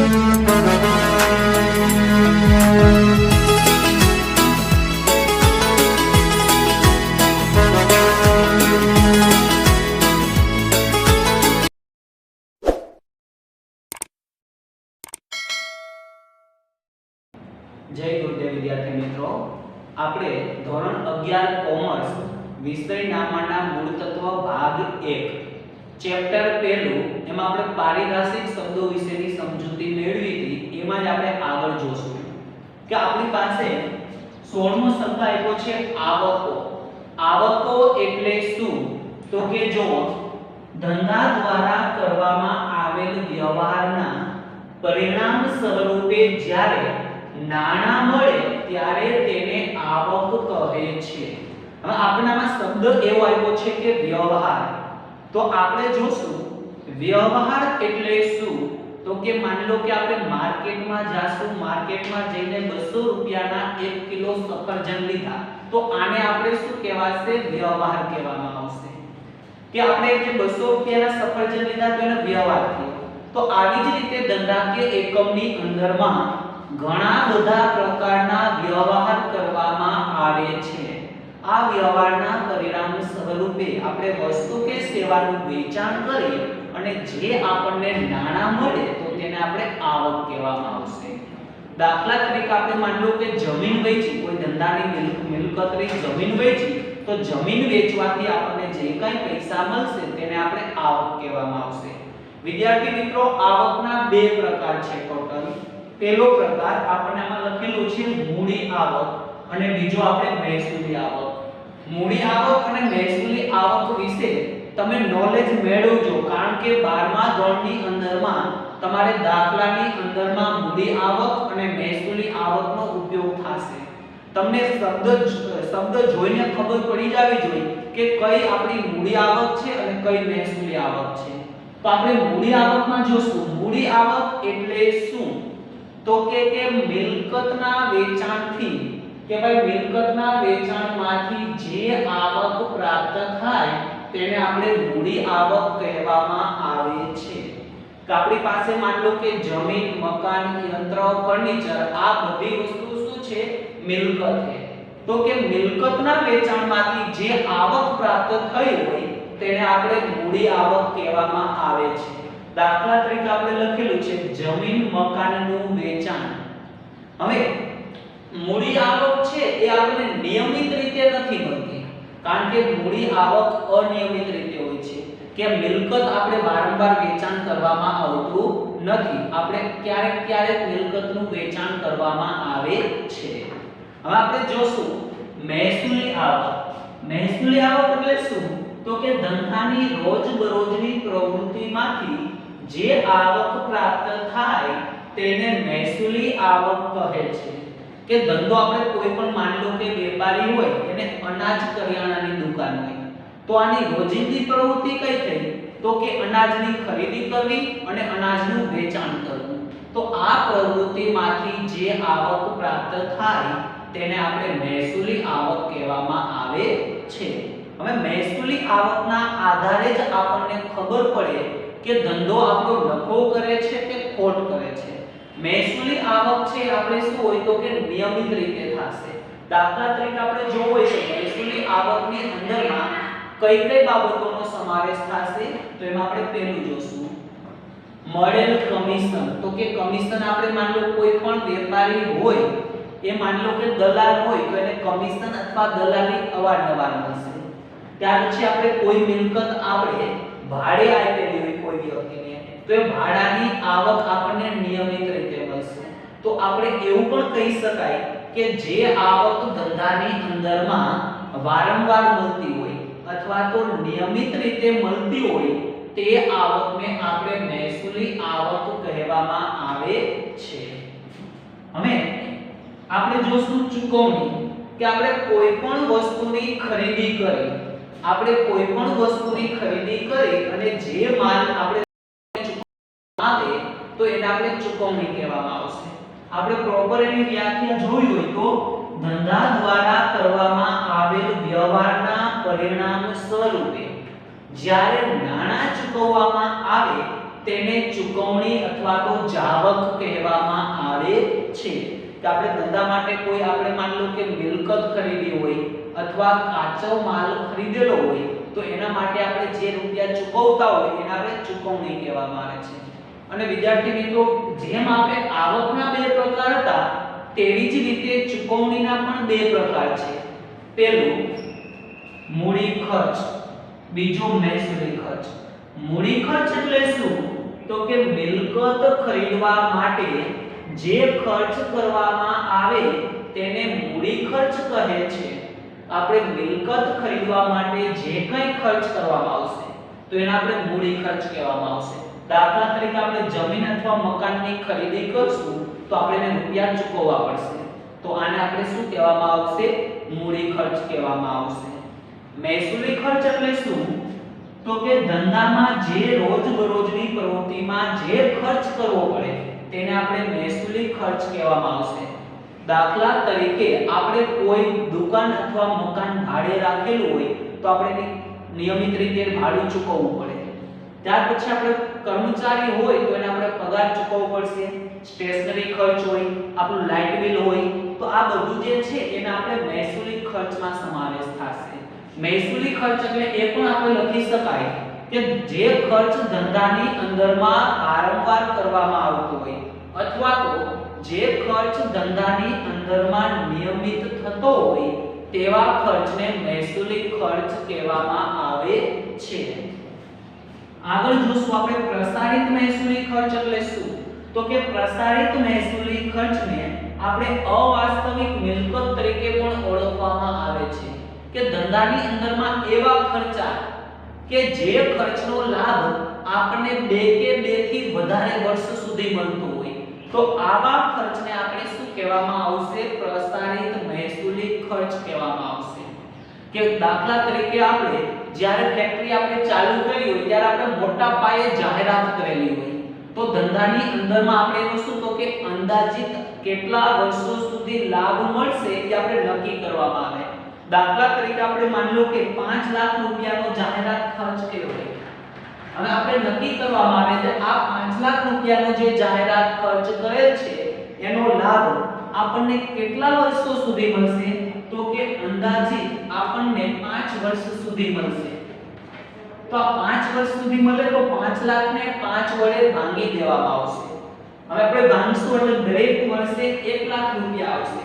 જય ગુરુદેવ વિદ્યાર્થી મિત્રો, આપણે ધોરણ 11 કોમર્સ વિષય નામના મૂળ તત્વ ભાગ 1 ચેપ્ટર પહેલું એમાં આપણે પારિભાષિક શબ્દો વિશેની સમજૂતી મેળવી હતી। એમાં જ આપણે આગળ જોશું કે આપણી પાસે 16મો શબ્દ આપ્યો છે આવકો। આવકો એટલે શું? તો કે જો ધંધા દ્વારા કરવામાં આવેલ વ્યવહારના પરિણામ સ્વરૂપે જ્યારે નાણાં મળે ત્યારે તેને આવક કહે છે। હવે આપણામાં શબ્દ એવો આવ્યો છે કે વ્યવહાર, તો આપણે જોશું વ્યવહાર એટલે શું? તો કે માની લો કે આપણે માર્કેટમાં જાશું, માર્કેટમાં જઈને 200 રૂપિયાના 1 કિલો સફરજન લીધા, તો આને આપણે શું કહેવાશે? વ્યવહાર કહેવામાં આવશે। કે આપણે જે 200 રૂપિયાના સફરજન લીધા તો એનો વ્યવહાર થયો। તો આવી જ રીતે ધંધાકીય એકમની અંદરમાં ઘણા બધા પ્રકારના વ્યવહાર કરવામાં આવે છે। આ વ્યવહારના પરિણામ સ્વરૂપે આપણે વસ્તુ કે સેવાનું વેચાણ કરીએ અને જે આપણને નાણાં મળે તો તેને આપણે આવક કહેવામાં આવશે। દાખલા તરીકે આપણે માની લો કે જમીન વેચી, કોઈ ધંધાની મિલકતની જમીન વેચી, તો જમીન વેચવાથી આપણને જે કંઈ પૈસા મળશે તેને આપણે આવક કહેવામાં આવશે। વિદ્યાર્થી મિત્રો, આવકના બે પ્રકાર છે ટોટલ। પહેલો પ્રકાર આપણને આમાં લખેલું છે મૂડી આવક અને બીજો આપણે મહેસૂલી આવક। મૂડી આવક અને મહેસૂલી આવક વિશે તમે નોલેજ મેળવજો, કારણ કે 12મા ધોરણની અંદરમાં તમારે દાખલાની અંદરમાં મૂડી આવક અને મહેસૂલી આવકનો ઉપયોગ થશે। તમને શબ્દ જોઈને ખબર પડી જવી જોઈએ કે કઈ આપણી મૂડી આવક છે અને કઈ મહેસૂલી આવક છે। તો આપણે મૂડી આવકમાં જોશું મૂડી આવક એટલે શું? તો કે મિલકતના વેચાણથી, કે ભાઈ મિલકતના વેચાણમાંથી જે આવક પ્રાપ્ત થાય તેને આપણે મૂડી આવક કહેવામાં આવે છે। કે આપણી પાસે માની લો કે જમીન, મકાન, યંત્ર, ફર્નિચર આ બધી વસ્તુ શું છે? મિલકત છે। તો કે મિલકતના વેચાણમાંથી જે આવક પ્રાપ્ત થઈ હોય તેને આપણે મૂડી આવક કહેવામાં આવે છે। દાખલા તરીકે આપણે લખેલું છે જમીન મકાનનું વેચાણ। હવે મૂડી આવક છે એ આપણને નિયમિત રીતે નથી મળતી, કારણ કે મૂડી આવક અનિયમિત રીતે હોય છે કે મિલકત આપણે વારંવાર વેચાણ કરવામાં આવતું નથી, આપણે ક્યારેક મિલકતનું વેચાણ કરવામાં આવે છે। હવે આપણે જોશું મહેસૂલી આવક। મહેસૂલી આવક એટલે શું? તો કે ધંધાની રોજબરોજની પ્રવૃત્તિમાંથી જે આવક પ્રાપ્ત થાય તેને મહેસૂલી આવક કહે છે। કે ધંધો આપણે કોઈ પણ માની લો કે વેપારી હોય, એને અનાજ કરિયાણાની દુકાન હોય, તો આની રોજિંદી પ્રવૃત્તિ કઈ થઈ? તો કે અનાજની ખરીદી કરવી અને અનાજનું વેચાણ કરવું। તો આ પ્રવૃત્તિમાંથી જે આવક પ્રાપ્ત થાય તેને આપણે મહેસૂલી આવક કહેવામાં આવે છે। હવે મહેસૂલી આવકના આધારે જ આપણને ખબર પડે કે ધંધો આપણો નફો કરે છે કે ખોટ કરે છે। મહેસૂલી આવક છે આપણે શું હોય તો કે નિયમિત રીતે થશે। દાખલા તરીકે આપણે જોવું હોય તો મહેસૂલી આવકની અંદરમાં કઈ કઈ બાબતોનો સમાવેશ થશે? તો એમાં આપણે પહેલું જોશું મળેલ કમિશન। તો કે કમિશન આપણે માની લો કોઈ પણ વેપારી હોય, એ માની લો કે દલાલ હોય તો એને કમિશન અથવા દલાલી અવારનવાર મળશે। ત્યાર પછી આપણે કોઈ મિલકત આપણે ભાડે આપેલી હોય કોઈ વ્યક્તિને, તો એ ભાડાની આવક આપણને નિયમિત રીતે મળશે। તો આપણે એવું પણ કહી શકાય કે જે આવક ધંધાની અંદરમાં વારંવાર મળતી હોય અથવા તો નિયમિત રીતે મળતી હોય તે આવકને આપણે મહેસૂલી આવક કહેવામાં આવે છે। હવે આપણે જોશું ચૂકવણી। કે આપણે કોઈ પણ વસ્તુની ખરીદી કરી, આપણે કોઈ પણ વસ્તુની ખરીદી કરી અને જે માલ આપણે આવે તો એને આપણે ચૂકવણી કહેવામાં આવશે। આપણે પ્રોપર એની વ્યાખ્યા જોઈ હોય તો ધંધા દ્વારા કરવામાં આવેલ વ્યવહારના પરિણામ સ્વરૂપે જ્યારે નાણાં ચૂકવવામાં આવે તેને ચૂકવણી અથવા તો જાવક કહેવામાં આવે છે. કે આપણે ધંધા માટે કોઈ આપણે માન લો કે મિલકત ખરીદી હોય અથવા કાચો માલ ખરીદેલો હોય તો એના માટે આપણે જે રૂપિયા ચૂકવતા હોય એને આપણે ચૂકવણી કહેવામાં આવે છે. અને વિદ્યાર્થી મિત્રો, જેમ આપણે આવકના બે પ્રકાર હતા તેવી જ રીતે ચૂકવણીના પણ બે પ્રકાર છે. પહેલું મૂડી ખર્ચ, બીજો મહેસૂલી ખર્ચ. મૂડી ખર્ચ એટલે શું? તો કે મિલકત ખરીદવા માટે જે ખર્ચ કરવામાં આવે તેને મૂડી ખર્ચ કહે છે. આપણે મિલકત ખરીદવા માટે જે કંઈ ખર્ચ કરવામાં આવશે તો એને આપણે મૂડી ખર્ચ કહેવામાં આવશે. દાખલા તરીકે આપણે જમીન અથવા મકાનની ખરીદી કરશું તો આપણે એને રૂપિયા ચૂકવવા પડશે, તો આને આપણે શું કહેવામાં આવશે? મૂડી ખર્ચ કહેવામાં આવશે. મહેસૂલી ખર્ચ એટલે શું? તો કે ધંધામાં જે રોજબરોજની પ્રવૃત્તિમાં જે ખર્ચ કરવો પડે તેને આપણે મહેસૂલી ખર્ચ કહેવામાં આવશે. દાખલા તરીકે આપણે કોઈ દુકાન અથવા મકાન ભાડે રાખેલું હોય તો આપણે નિયમિત રીતે ભાડું ચૂકવવું પડે. ત્યાર પછી આપણે કર્મચારી હોય તો એને આપણે પગાર ચૂકવવો પડશે. સ્ટેશનરી ખર્ચ હોય, આપણું લાઇટ બિલ હોય, તો આ બધું જે છે એને આપણે મહેસૂલી ખર્ચમાં સમાવેશ થશે. મહેસૂલી ખર્ચ એટલે એ પણ આપણે લખી શકાય કે જે ખર્ચ ધંધાની અંદરમાં વારંવાર કરવામાં આવતો હોય અથવા તો જે ખર્ચ ધંધાની અંદરમાં નિયમિત થતો હોય તેવા ખર્ચને મહેસૂલી ખર્ચ કહેવામાં આવે છે. આગળ જોશું આપણે પ્રસારિત મહેસૂલી ખર્ચ એટલે શું? તો કે પ્રસારિત મહેસૂલી ખર્ચને આપણે અવાસ્તવિક મિલકત તરીકે પણ ઓળખવામાં આવે છે. કે ધંધાની અંદરમાં એવા ખર્ચા કે જે ખર્ચનો લાભ આપણને 2 કે 2 થી વધારે વર્ષ સુધી મળતો હોય તો આવા ખર્ચને આપણે શું કહેવામાં આવશે? પ્રસારિત મહેસૂલી ખર્ચ કહેવામાં આવશે. કે દાખલા તરીકે આપણે જ્યારે ફેક્ટરી આપણે ચાલુ કરી હોય ત્યારે આપણે મોટા પાયે જાહેરાત કરેલી હોય તો ધંધાની અંદરમાં આપણે એનું શું તો કે અંદાજિત કેટલા વર્ષો સુધી લાભ મળશે એ આપણે નક્કી કરવામાં આવે. દાખલા તરીકે આપણે માની લો કે 5 લાખ રૂપિયાનો જાહેરાત ખર્ચ કર્યો હોય. હવે આપણે નક્કી કરવામાં આવે કે આ 5 લાખ રૂપિયાનો જે જાહેરાત ખર્ચ કરેલ છે એનો લાભ આપણને કેટલા વર્ષો સુધી મળશે? તો કે અંદાજિત આપણને 5 વર્ષ સુધી મળશે. તો આ 5 વર્ષ સુધી મળે તો 5 લાખને 5 વડે ભાંગી દેવામાં આવશે. હવે આપણે ભાંગશું એટલે દરેક વર્ષે 1 લાખ રૂપિયા આવશે.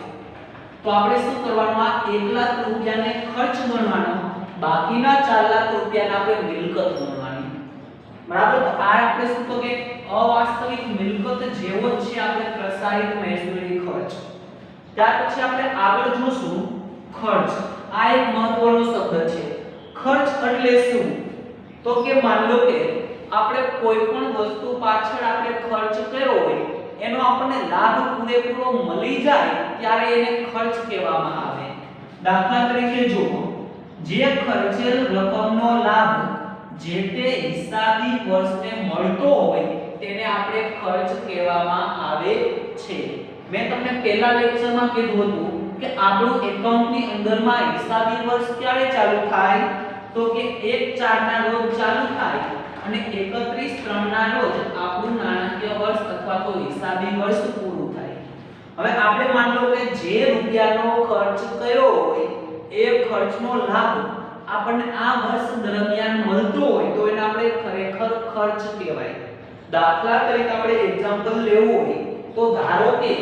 તો આપણે શું કરવાનું? આ 1 લાખ રૂપિયાને ખર્ચ ગણવાનો, બાકીના 4 લાખ રૂપિયાને આપણે મિલકત ગણવાની. બરાબર? તો આ આપણે શું તો કે અવાસ્તવિક મિલકત જેવો જ છે આપણે પ્રસારિત મહેસૂલી ખર્ચ. ત્યાર પછી આપણે આગળ જોશું ખર્ચ. આ એક મહત્વનો શબ્દ છે. ખર્ચ એટલે શું? તો કે માન લો કે આપણે કોઈ પણ વસ્તુ પાછળ આપણે ખર્ચ કર્યો હોય એનો આપણને લાભ પૂરેપૂરો મળી જાય ત્યારે એને ખર્ચ કહેવામાં આવે. દાખલા તરીકે જો જે ખર્ચેલ રકમનો લાભ જે તે હિસાબી વર્ષને મળતો હોય તેને આપણે ખર્ચ કહેવામાં આવે છે. મેં તમને પહેલા લેક્ચરમાં કીધું હતું કે આપણું એકાઉન્ટની અંદરમાં હિસાબી વર્ષ ક્યારે ચાલુ થાય? તો કે 1/4 ના રોજ ચાલુ થાય અને 31/3 ના રોજ આપણું નાણાકીય વર્ષ અથવા તો હિસાબી વર્ષ પૂરું થાય. હવે આપણે માન લો કે જે રૂપિયાનો ખર્ચ કર્યો હોય એ ખર્ચનો લાભ આપણને આ વર્ષ દરમિયાન મળતો હોય તો એને આપણે ખરેખર ખર્ચ કહેવાય. દાખલા તરીકે આપણે એક્ઝામ્પલ લેવું હોય તો ધારો કે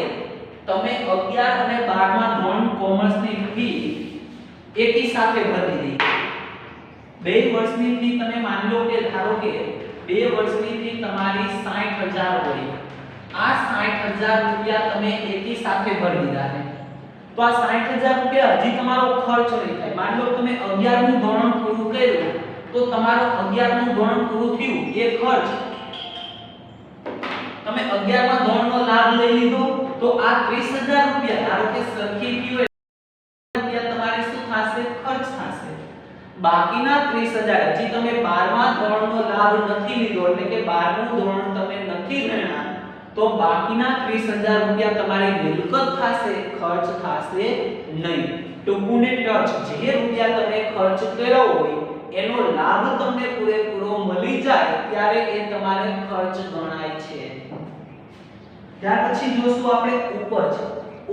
તમે 11 અને 12મા ધોરણ કોમર્સની ફી એકી સાથે ભરી દીધી. 2 વર્ષની ફી તમે માની લો કે ધારો કે 2 વર્ષની ફી તમારી 60000 હોય. આ 60000 રૂપિયા તમે એકી સાથે ભરી દીધા છે. તો આ 60000 રૂપિયા હજી તમારો ખર્ચ નહીં થાય. માની લો તમે 11મું ધોરણ પૂરું કર્યું તો તમારો 11મું ધોરણ પૂરું થયું એ ખર્ચ તમે 11મા ધોરણનો લાભ લઈ લીધો તો આ 30000 રૂપિયા ધારો કે સરખી ફી હોય રૂપિયા તમારે શું થશે? ખર્ચ થશે. બાકીના 30000 હજી તમે 12મા ધોરણનો લાભ નથી લીધો એટલે કે 12મું ધોરણ તમે નથી ભણ્યા તો બાકીના 30000 રૂપિયા તમારી મિલકત થશે, ખર્ચ થશે નહીં. ટૂંકું ને ટચ જે રૂપિયા તમે ખર્ચ કર્યો હોય એનો લાભ તમને પૂરેપૂરો મળી જાય ત્યારે એ તમારે ખર્ચ ગણાય છે. ત્યાર પછી જોશું આપણે ઉપજ.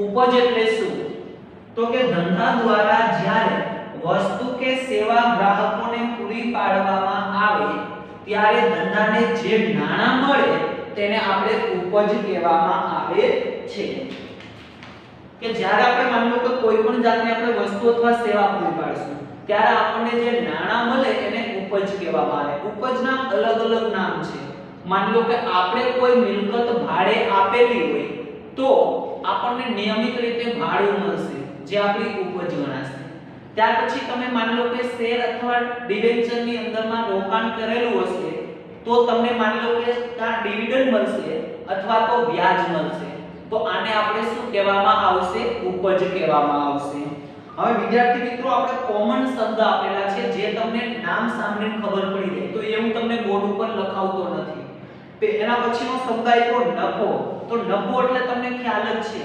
ઉપજ એટલે શું? તો કે ધંધા દ્વારા જ્યારે વસ્તુ કે સેવા ગ્રાહકોને પૂરી પાડવામાં આવે ત્યારે ધંધાને જે નાણાં મળે તેને આપણે ઉપજ કહેવામાં આવે છે. કે જ્યારે આપણે માની લો કે કોઈ પણ જાતની આપણે વસ્તુ અથવા સેવા પૂરી પાડશું ત્યારે આપણને જે નાણાં મળે એને ઉપજ કહેવામાં આવે. ઉપજના અલગ અલગ નામ છે. માની લો કે આપણે કોઈ મિલકત ભાડે આપેલી હોય તો આપણને નિયમિત રીતે ભાડું મળશે જે આપણી ઉપજ ગણાશે. ત્યાર પછી તમે માની લો કે શેર અથવા ડિબેન્ચરની અંદરમાં રોકાણ કરેલું હશે તો તમને માની લો કે કાં ડિવિડન્ડ મળશે અથવા તો વ્યાજ મળશે તો આને આપણે શું કહેવામાં આવશે? ઉપજ કહેવામાં આવશે. હવે વિદ્યાર્થી મિત્રો આપણે કોમન શબ્દ આપેલા છે જે તમને નામ સાંભળીને ખબર પડી જાય તો એ હું તમને બોર્ડ ઉપર લખાવતો નથી. એના પછીનો શબ્દ આપ્યો નફો. તો નફો એટલે તમને ખ્યાલ જ છે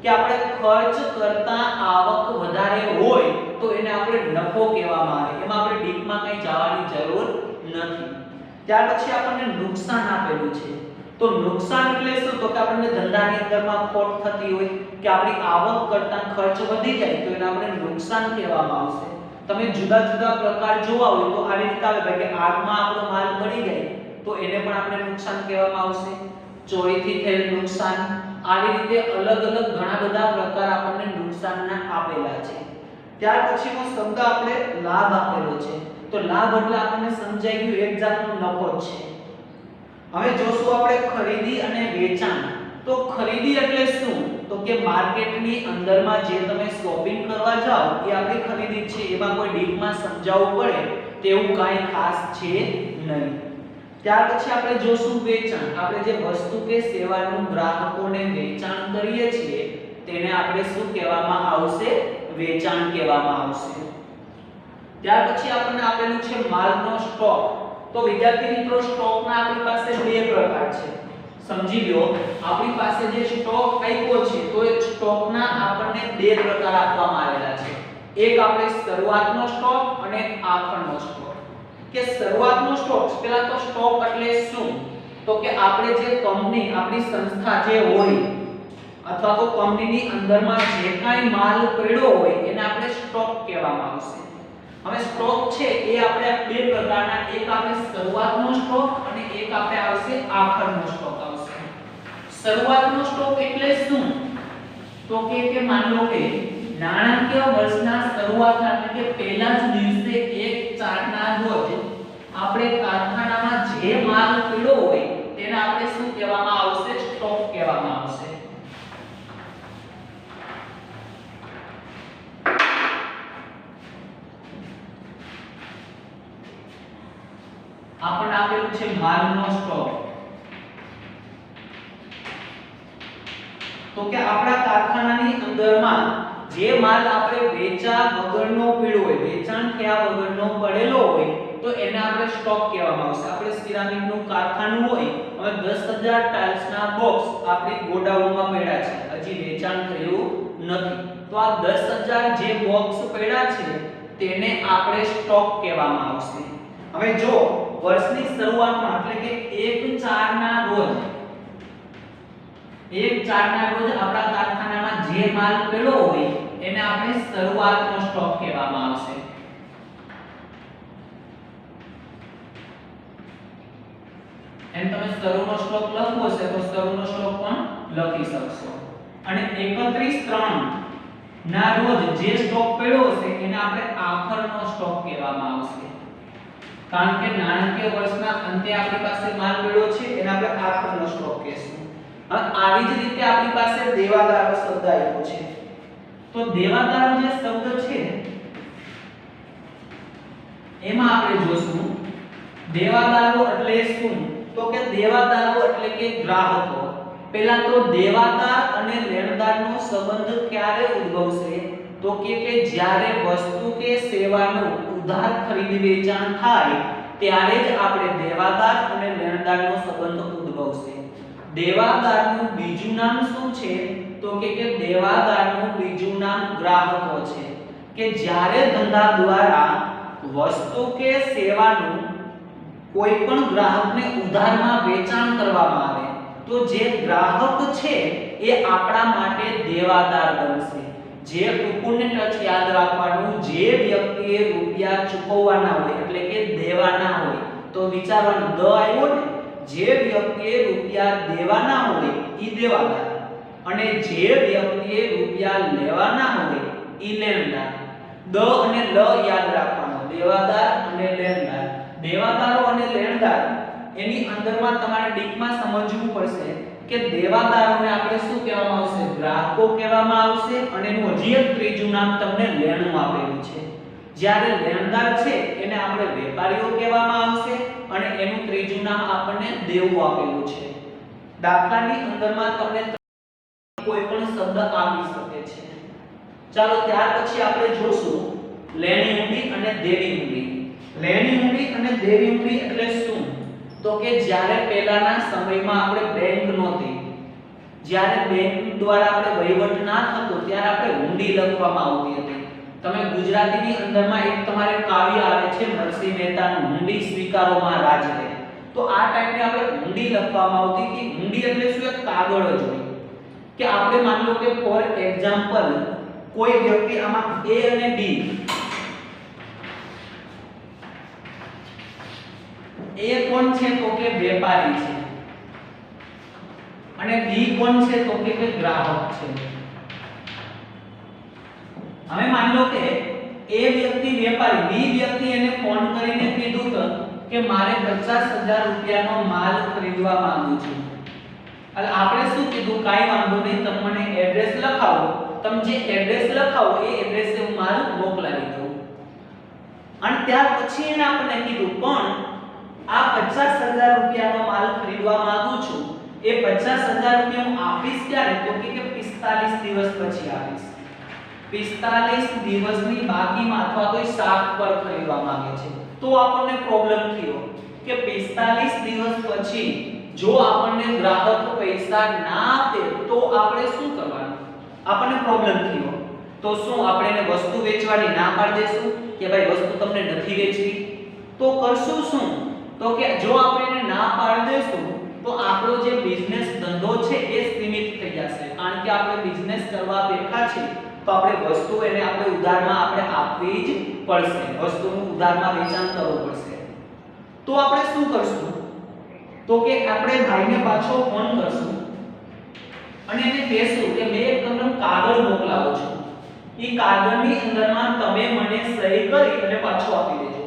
કે આપણે ખર્ચ કરતા આવક વધારે હોય તો એને આપણે નફો કહેવામાં આવે. એમાં આપણે ડીપમાં કઈ જવાની જરૂર નથી. ત્યાર પછી આપણને નુકસાન આપેલું છે. તો નુકસાન એટલે શું? તો કે આપણને ધંધાની અંદરમાં ખોટ થતી હોય કે આપણી આવક કરતા ખર્ચ વધી જાય તો એને આપણે નુકસાન કહેવામાં આવશે. તમે જુદા જુદા પ્રકાર જોવા હોય તો આવી રીતે આવે ભાઈ કે આગમાં આપણો માલ બળી જાય તો એને પણ આપણે નુકસાન કહેવામાં આવશે. ચોરીથી થયેલ નુકસાન, આવી રીતે અલગ અલગ ઘણા બધા પ્રકાર આપણને નુકસાનના આપેલા છે. ત્યાર પછીનો શબ્દ આપણે લાભ આપેલો છે. તો લાભ એટલે આપણને સમજાઈ ગયું એક જાતનો નફો છે. હવે જોશું આપણે ખરીદી અને વેચાણ. તો ખરીદી એટલે શું? તો કે માર્કેટની અંદરમાં જે તમે શોપિંગ કરવા જાઓ એ આપણી ખરીદી છે. એમાં કોઈ ડીપમાં સમજાવવું પડે તેવું કાંઈ ખાસ છે નહીં. ત્યાર પછી આપણે જોશું વેચાણ. આપણે જે વસ્તુ કે સેવાનું ગ્રાહકોને વેચાણ કરીએ છીએ તેને આપણે શું કહેવામાં આવશે? વેચાણ કહેવામાં આવશે. ત્યાર પછી આપણને આપેલું છે માલનો સ્ટોક. તો વિદ્યાર્થી મિત્રો સ્ટોકના આપણી પાસે બે પ્રકાર છે. સમજી લો આપણી પાસે જે સ્ટોક આપ્યો છે તો એ સ્ટોકના આપણને બે પ્રકાર આપવામાં આવેલા છે. એક આપણે શરૂઆતનો સ્ટોક અને આખરનો સ્ટોક. કે શરૂઆતનો સ્ટોક, પહેલા તો સ્ટોક એટલે શું? તો કે આપણે જે કંપની આપણી સંસ્થા જે હોય અથવા તો કંપનીની અંદરમાં જે કાંઈ માલ પડ્યો હોય એને આપણે સ્ટોક કહેવામાં આવશે. હવે સ્ટોક છે એ આપણે બે પ્રકારના, એક આપણે શરૂઆતનો સ્ટોક અને એક આપણે આવશે આખરનો સ્ટોક આવશે. શરૂઆતનો સ્ટોક એટલે શું? તો કે માની લો કે નાણાકીય વર્ષના શરૂઆત એટલે કે પહેલા જ દિવસે 1/4ના રોજ આપણે કારખાનામાં જે માલ પડ્યો હોય તેને આપણે શું કહેવામાં આવશે? સ્ટોક કહેવામાં આવશે. આપણને આપેલું છે માલનો સ્ટોક. તો કે આપણા કારખાનાની અંદરમાં જે માલ આપણે વેચા વગરનો પડ્યો હોય, વેચાણ થયા વગરનો પડેલો હોય તો એને આપણે સ્ટોક કહેવામાં આવશે. આપણે સિરામિકનું કારખાનું હોય, હવે 10000 ટાઇલ્સના બોક્સ આપણી ગોડાઉનમાં પડ્યા છે, હજી વેચાણ થયું નથી. તો આ 10000 જે બોક્સ પડ્યા છે તેને આપણે સ્ટોક કહેવામાં આવશે. હવે જો વર્ષની શરૂઆતમાં એટલે કે 1/4ના રોજ આપણા કારખાનામાં જે માલ પડ્યો હોય એને આપણે શરૂઆતનો સ્ટોક કહેવામાં આવશે. એમ તમે શરૂનો સ્ટોક લખવો છે તો શરૂનો સ્ટોક પણ લખી શકશો. અને 31/3 ના રોજ જે સ્ટોક પડ્યો છે એને આપણે આખરનો સ્ટોક કહેવામાં આવશે. કારણ કે નાણાકીય વર્ષના અંતે આપણી પાસે માલ પડ્યો છે એને આપણે આખરનો સ્ટોક કહેશું. હવે આવી જ રીતે આપણી પાસે દેવાદારો શબ્દ આવ્યો છે. તો દેવાદારો જે શબ્દ છે એમાં આપણે જોશું દેવાદારો એટલે શું? તો કે દેવાદારો એટલે કે ગ્રાહકો. પહેલા તો દેવાદાર અને લેણદારનો સંબંધ ક્યારે ઉદ્ભવશે? તો કે જ્યારે વસ્તુ કે સેવાનું ઉધાર ખરીદ વેચાણ થાય ત્યારે જ આપણે દેવાદાર અને લેણદારનો સંબંધ ઉદ્ભવશે. દેવાદારનું બીજું નામ શું છે? તો કે દેવાદારનું બીજું નામ ગ્રાહકો છે. કે જ્યારે ધંધા દ્વારા વસ્તુ કે સેવાનું કોઈ પણ ગ્રાહકને ઉધારમાં વેચાણ કરવામાં આવે તો જે ગ્રાહક છે એ આપણા માટે દેવાદાર બનશે. જે ટૂંકુને ટચ યાદ રાખવાનું, જે વ્યક્તિએ રૂપિયા ચૂકવવાના હોય એટલે કે દેવાના હોય, તો વિચારવાનું દ આવ્યો ને, જે વ્યક્તિએ રૂપિયા દેવાના હોય ઈ દેવાદાર અને જે વ્યક્તિએ રૂપિયા લેવાના હોય ઈ લેણદાર. દ અને લ યાદ રાખવાનો, દેવાદાર અને લેણદાર. દેવાદારો અને લેણદાર એની અંદરમાં તમારે ડીપમાં સમજવું પડશે કે દેવાદારોને આપણે શું કહેવામાં આવશે? ગ્રાહકો કહેવામાં આવશે અને એનું હજી એક ત્રીજું નામ તમને લેણું આપેલું છે. જ્યારે લેણદાર છે એને આપણે વેપારીઓ કહેવામાં આવશે અને એનું ત્રીજું નામ આપણને દેવું આપેલું છે. દાખલાની અંદરમાં તમને કોઈ પણ શબ્દ આપી શકે છે. ચાલો ત્યાર પછી આપણે જોશું લેણી ઊંડી અને દેવી ઊંડી. લેણી ઊંડી અને દેવી ઊંડી એટલે શું? તો કે જ્યારે પહેલાના સમયમાં આપણે બેંક નહોતી, જ્યારે બેંક દ્વારા આપણે વહીવટ ના થતો ત્યારે આપણે ઊંડી લખવામાં આવતી હતી. તમે ગુજરાતીની અંદરમાં એક તમારે કાવ્ય આવે છે નરસિંહ મહેતાનું ઊંડી સ્વીકારોમાં રાજ રહે. તો આ ટાઈપને આપણે ઊંડી લખવામાં આવતી હતી. ઊંડી એટલે શું? એક કાગળ જ હોય કે આપણે માન લો કે ફોર એક્ઝામ્પલ કોઈ વ્યક્તિ આમાં A અને B, A કોણ છે તો કે વેપારી છે અને B કોણ છે તો કે ગ્રાહક છે. હવે માન લો કે A વ્યક્તિ વેપારી, B વ્યક્તિ એને ફોન કરીને કીધું કે મારે 50,000 રૂપિયાનો માલ ખરીદવા માંગુ છું. એટલે આપણે શું કીધું? કાઈ વાંધો નહીં, તમે મને એડ્રેસ લખાવો, તમે જે એડ્રેસ લખાવો એ એડ્રેસે હું માલ મોકલાવી દઉં. અને ત્યાર પછી એને આપણે કીધું પણ આ 50,000 રૂપિયાનો માલ ખરીદવા માંગુ છું, એ 50,000 રૂપિયા હું આપીશ ક્યારે? તો કે 45 દિવસ પછી આપીશ. 45 દિવસની બાકીમાં અથવા કોઈ શાક પર ખરીદવા માંગે છે તો આપણને પ્રોબ્લેમ થયો કે 45 દિવસ પછી જો આપણને ગ્રાહક પૈસા ના આપે તો આપણે શું કરવાનું? આપણને પ્રોબ્લેમ થયો. તો શું આપણે એને વસ્તુ વેચવાની ના પાડી દેશું કે ભાઈ વસ્તુ તમને નથી વેચવી? તો કરશું શું? તો કે જો આપણે એને ના પાડી દેશું તો આપણો જે બિઝનેસ ધંધો છે એ સીમિત થઈ જશે. કારણ કે આપણે બિઝનેસ કરવા બેઠા છે તો આપણે વસ્તુ એને આપણે ઉધારમાં આપણે આપવી જ પડશે. વસ્તુનું ઉધારમાં વેચાણ કરવું પડશે. તો આપણે શું કરશું? તો કે આપણે ભાઈને પાછો ફોન કરશું અને એને કહેશું કે મેં એક તમને કાગળ મોકલાવો છું, એ કાગળની અંદરમાં તમે મને સહી કરી અને પાછો આપી દેજો.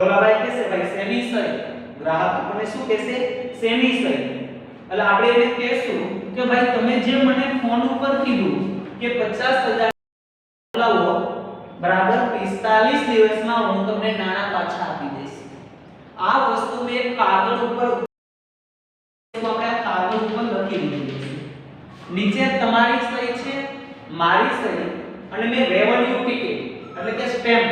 ભાઈ કહેશે ભાઈ શેની સહી? ગ્રાહક આપણને શું કહેશે? શેની સહી? એટલે આપણે એને કહેશું કે ભાઈ તમે જે મને ફોન ઉપર કીધું કે 50,000 મોકલાવો બરાબર 45 દિવસમાં હું તમને નાણાં પાછા આપી દઈશ. આ વસ્તુ મેં કાગળ ઉપર આપણે કાગળ ઉપર લખી દીધી છે. નીચે તમારી સહી છે, મારી સહી અને મેં રેવન્યુ ટિકિટ એટલે કે સ્ટેમ્પ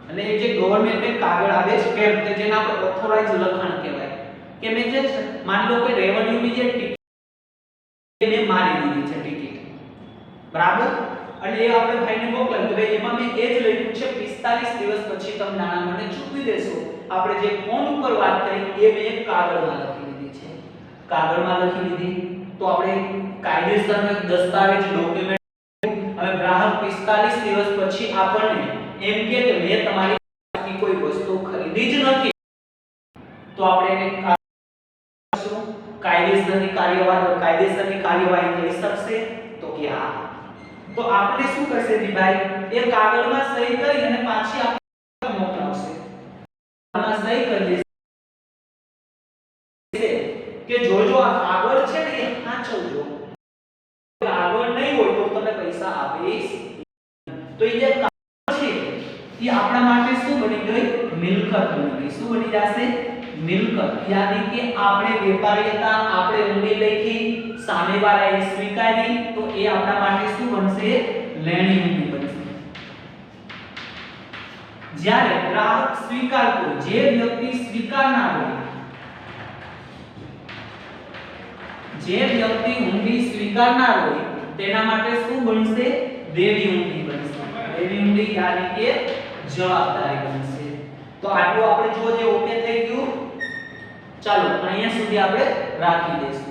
અને એ જે ગવર્નમેન્ટ કાગળ આવે સ્ટેમ્પ કે જેને આપણે ઓથોરાઇઝ લખાણ કહેવાય કે મેં જે માન લો કે રેવન્યુ ની જે ટિકિટ મેં મારી દીધી છે ટિકિટ બરાબર. અને એ આપણે ભાઈને મોકલાવ્યું કે ભાઈ એમાં મેં એ જ લખ્યું છે 45 દિવસ પછી તમે નાણાં મને ચૂકવી દેશો. આપણે જે ફોન ઉપર વાત કરી એ મેં એક કાગળમાં લખી દીધી છે. કાગળમાં લખી દીધી તો આપણે કાયદેસરનો એક દસ્તાવેજ ડોક્યુમેન્ટ. હવે ગ્રાહક 45 દિવસ પછી આપણને એમ કે મેં તમારી કોઈ વસ્તુ ખરીદી જ નથી તો આપણે એને કાયદેસરની કાર્યવાહી થઈ શકશે? તો કે હા. તો આપણે શું કરશે ભાઈ? એ કાગળમાં સહી કરી અને પાછી આપણે મોકલાવશે. આમાં સહી કરી દેશે કે જોજો આ કાગળ છે ને એ સાચવજો. કાગળ નહીં હોય તો તમને પૈસા આપીશ. તો એ જે કાગળ છે એ આપણા માટે શું બની ગઈ? મિલકત બની ગઈ. શું બની જશે? મિલકત. યાની કે આપણે વેપારી હતા, આપણે ઊંડી લખી, સામેવાળાએ સ્વીકારી તો એ આપણા માટે શું બનશે? લેણી ઊંડી બનશે. જ્યારે ગ્રાહક સ્વીકારતો, જે વ્યક્તિ સ્વીકારનાર હોય, જે વ્યક્તિ ઊંડી સ્વીકારનાર હોય તેના માટે શું બનશે? દેવી ઊંડી બનશે. દેવી ઊંડી યાની કે જવાબદારી બનશે. તો આટલું આપણે જો જે ઓકે થઈ ગયું, ચાલો અહીંયા સુધી આપણે રાખી દઈશું.